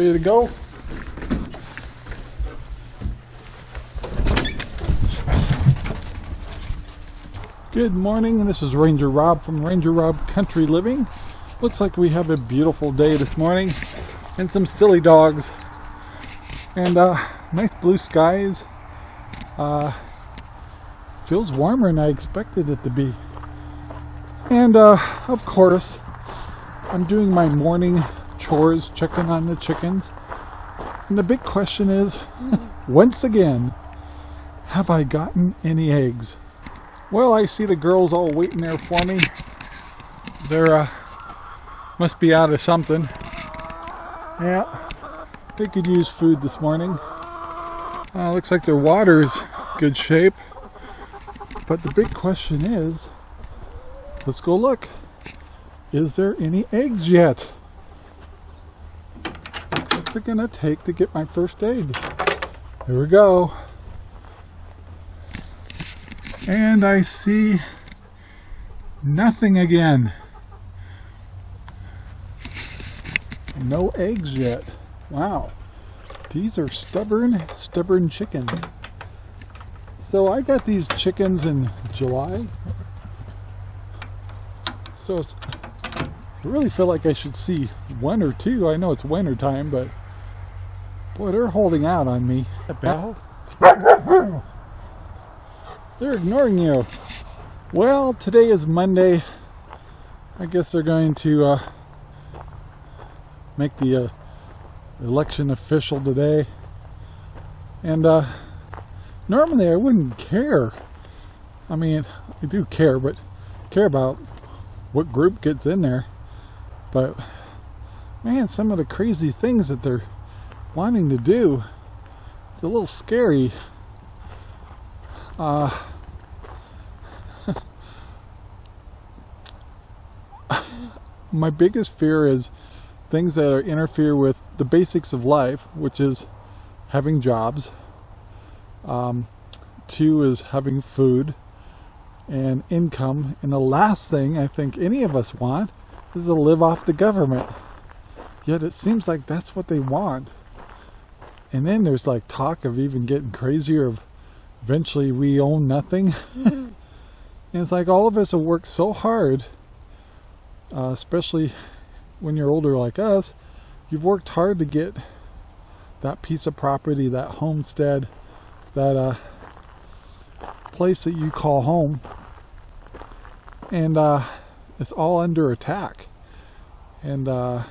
ready to go? Good morning, this is Ranger Rob from RangerRob Country Living. Looks like we have a beautiful day this morning and some silly dogs and nice blue skies. Feels warmer than I expected it to be. And of course, I'm doing my morning chores, checking on the chickens. And the big question is, once again, have I gotten any eggs? Well, I see the girls all waiting there for me. They're must be out of something. Yeah, they could use food this morning. Looks like their water's good shape. But the big question is, let's go look. Is there any eggs yet? What's it gonna take to get my first egg? Here we go. And I see nothing again. No eggs yet. Wow. These are stubborn chickens. So I got these chickens in July. So I really feel like I should see one or two. I know it's winter time, but boy, they're holding out on me. They're ignoring you. Well, today is Monday. I guess they're going to make the election official today. And normally I wouldn't care. I mean, I do care, but care about what group gets in there. But man, some of the crazy things that they're wanting to do, it's a little scary. My biggest fear is things that interfere with the basics of life, which is having jobs. 2 is having food and income, and the last thing I think any of us want is to live off the government. Yet it seems like that's what they want. And then there's like talk of even getting crazier of eventually we own nothing. And it's like all of us have worked so hard, especially when you're older like us. You've worked hard to get that piece of property, that homestead, that place that you call home, and it's all under attack. And I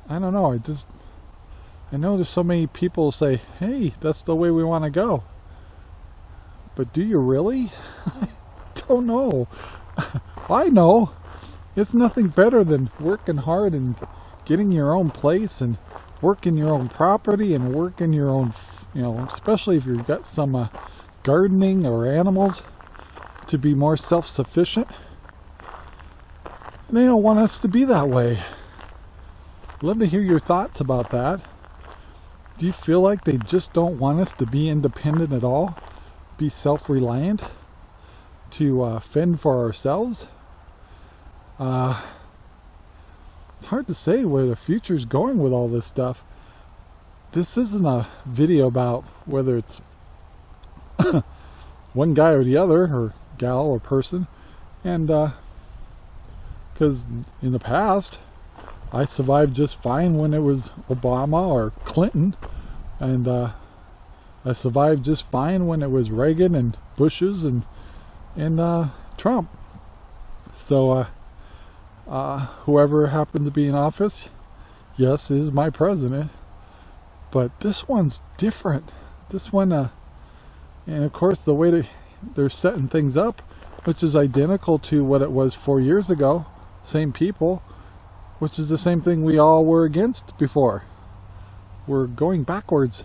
don't know, I know there's so many people say, hey, that's the way we want to go. But do you really? I don't know. I know. It's nothing better than working hard and getting your own place and working your own property and working your own, especially if you've got some gardening or animals, to be more self-sufficient. And they don't want us to be that way. I'd love to hear your thoughts about that. Do you feel like they just don't want us to be independent at all? Be self-reliant? To fend for ourselves? It's hard to say where the future's going with all this stuff. This isn't a video about whether it's one guy or the other, or gal or person. And because in the past I survived just fine when it was Obama or Clinton, and I survived just fine when it was Reagan and Bush's and Trump. So whoever happens to be in office, yes, is my president. But this one's different. This one, and of course the way they're setting things up, which is identical to what it was 4 years ago, same people, which is the same thing we all were against before. We're going backwards.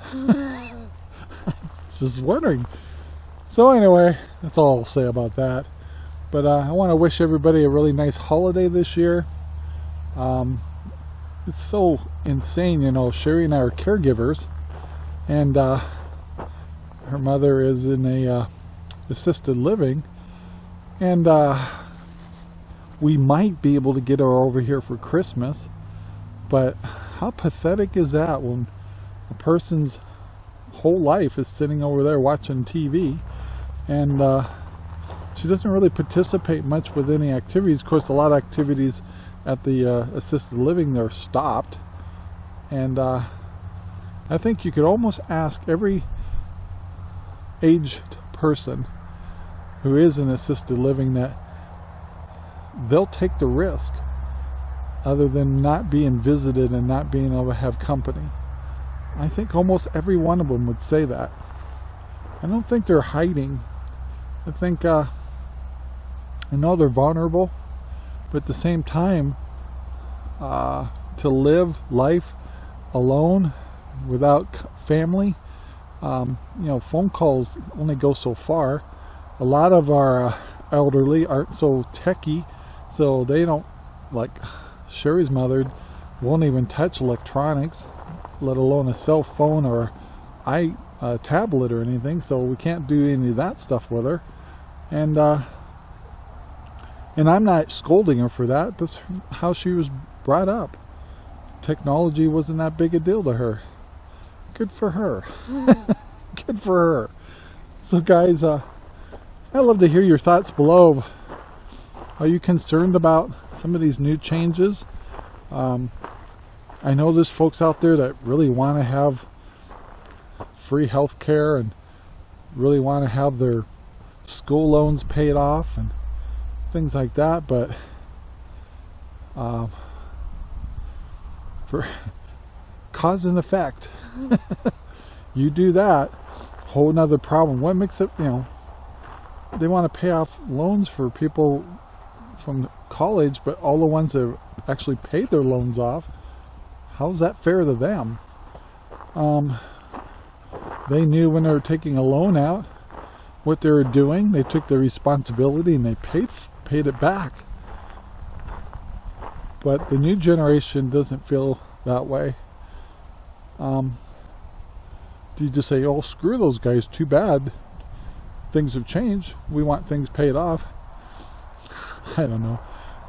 Just wondering. So anyway, that's all I'll say about that. But I want to wish everybody a really nice holiday this year. It's so insane, Sherry and I are caregivers, and her mother is in a assisted living, and we might be able to get her over here for Christmas, but how pathetic is that when a person's whole life is sitting over there watching TV, and she doesn't really participate much with any activities. Of course, a lot of activities at the assisted living, they're stopped. And I think you could almost ask every aged person who is in assisted living that they'll take the risk other than not being visited and not being able to have company. I think almost every one of them would say that. I don't think they're hiding. I think I know they're vulnerable, but at the same time, to live life alone without family, you know, phone calls only go so far. A lot of our elderly aren't so techy, so they don't, like Sherry's mother won't even touch electronics, let alone a cell phone or a tablet or anything, so we can't do any of that stuff with her. And I'm not scolding her for that. That's how she was brought up. Technology wasn't that big a deal to her. Good for her. Good for her. So guys, I'd love to hear your thoughts below. Are you concerned about some of these new changes? I know there's folks out there that really want to have free health care and really want to have their school loans paid off and things like that, but for cause and effect, you do that, whole nother problem. What makes it, you know, they want to pay off loans for people from college, but all the ones that actually paid their loans off, how's that fair to them? They knew when they were taking a loan out what they were doing. They took their responsibility and they paid it back. But the new generation doesn't feel that way. Do you just say, oh, screw those guys, too bad, things have changed, we want things paid off? I don't know.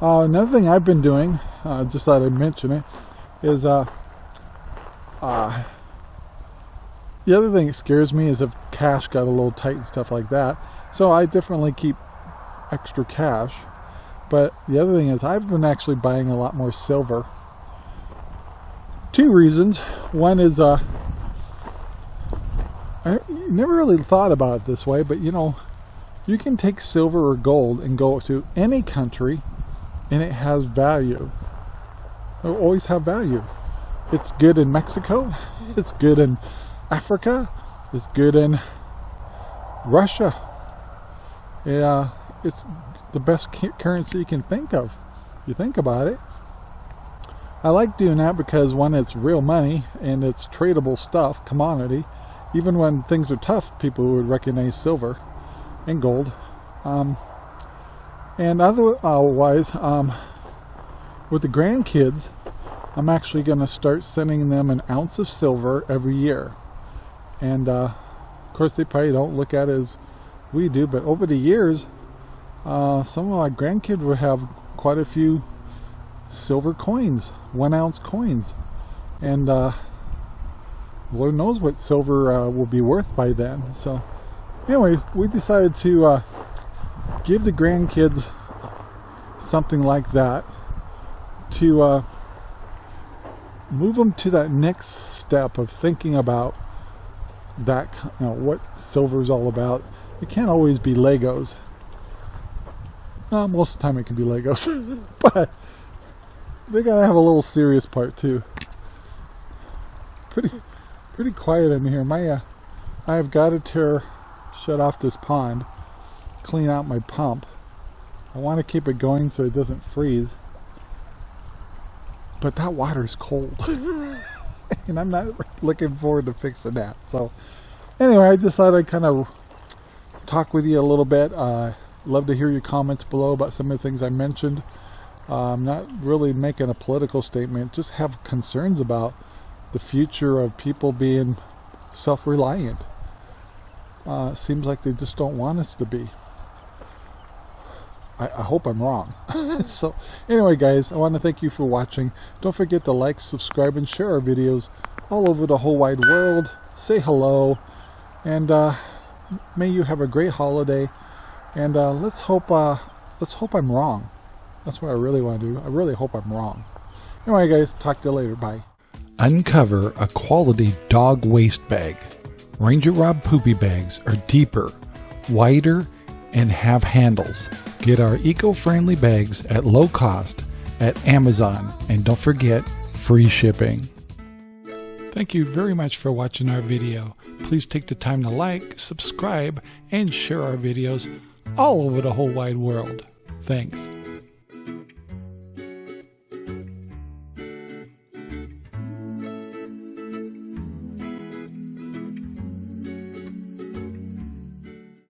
Another thing I've been doing, just thought I'd mention it, is the other thing that scares me is if cash got a little tight and stuff like that. So I definitely keep extra cash. But the other thing is I've been actually buying a lot more silver. Two reasons. One is I never really thought about it this way, but you know, you can take silver or gold and go to any country and it has value. It will always have value. It's good in Mexico, it's good in Africa, it's good in Russia. Yeah, it's the best currency you can think of. You think about it. I like doing that because one, it's real money and it's tradable stuff, commodity. Even when things are tough, people would recognize silver and gold. And otherwise, with the grandkids, I'm actually going to start sending them an ounce of silver every year. And of course, they probably don't look at it as we do, but over the years, some of my grandkids will have quite a few silver coins, 1 ounce coins. And Lord knows what silver will be worth by then. So anyway, we decided to give the grandkids something like that to move them to that next step of thinking about that, you know, what silver is all about. It can't always be Legos. Most of the time it can be Legos, but they gotta have a little serious part too. Pretty quiet in here. I have got to shut off this pond, clean out my pump. I want to keep it going so it doesn't freeze, but that water's cold and I'm not looking forward to fixing that. So anyway, I just thought I'd kind of talk with you a little bit. Love to hear your comments below about some of the things I mentioned. I'm not really making a political statement, just have concerns about the future of people being self-reliant. It seems like they just don't want us to be. I hope I'm wrong. So anyway, guys, I want to thank you for watching. Don't forget to like, subscribe, and share our videos all over the whole wide world. Say hello, and may you have a great holiday. And let's hope I'm wrong. That's what I really want to do. I really hope I'm wrong. Anyway, guys, talk to you later. Bye. Uncover a quality dog waste bag. RangerRob poopy bags are deeper, wider, and have handles. Get our eco-friendly bags at low cost at Amazon, and don't forget free shipping. Thank you very much for watching our video. Please take the time to like, subscribe, and share our videos all over the whole wide world. Thanks.